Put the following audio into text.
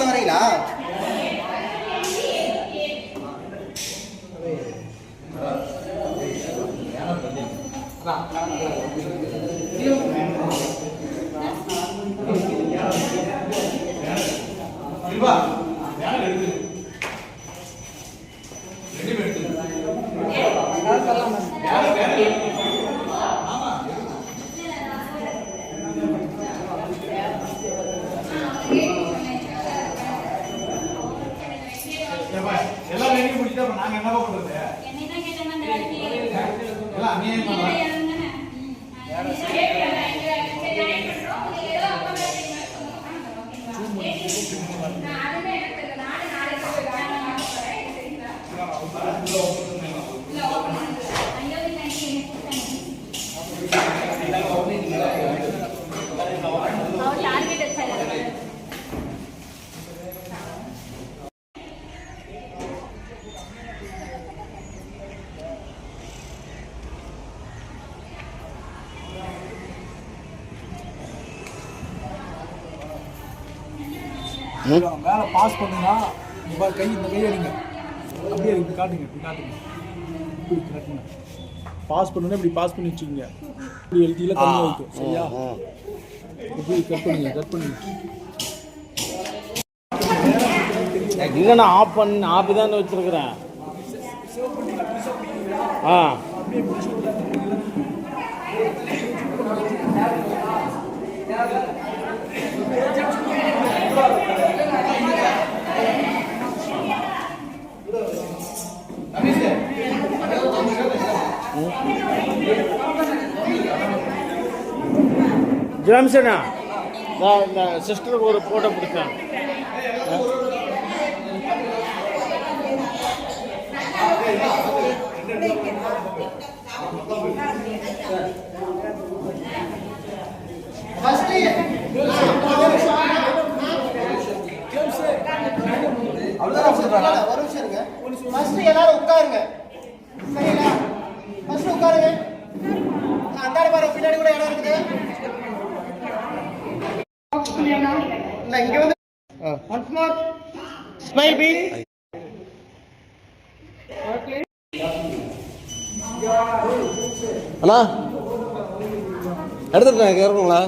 வரீங்களா? எல்லாம் ரெடி முடிச்சா நாங்க என்ன பண்றது? என்னைதான் கேட்டேன் அந்த வேலைக்கு. எல்லாம் அநியாயம் பண்றாங்க. மேலே பாஸ் பண்ணுங்க. கை இந்த கையை அடிங்க. அப்படியே இப்படி காட்டுங்க, இப்படி காட்டுங்க, இப்படி காட்டுங்க. பாஸ் பண்ணுன்னா இப்படி பாஸ் பண்ணி வச்சுக்கோங்க. இப்படி எழுதியில் கம்மி வைக்கும். சரியா? இப்படி கட் பண்ணுங்க, கட் பண்ணுங்க. இல்லை நான் ஆஃப் தான் வச்சுருக்கிறேன். ஆ ஜாம்சனா இந்த சிஸ்டருக்கு ஒரு போட்டோ பிடிச்சேன். எல்லாரும் உட்காருங்க. சரிங்களா? ஃபர்ஸ்ட் உட்காருங்க. அந்தாட பாரு, பின்னாடி கூட இடம் இருக்குது. இங்க வந்து once more smile please. அண்ணா எடுத்துட்டேன், இறங்குங்களா?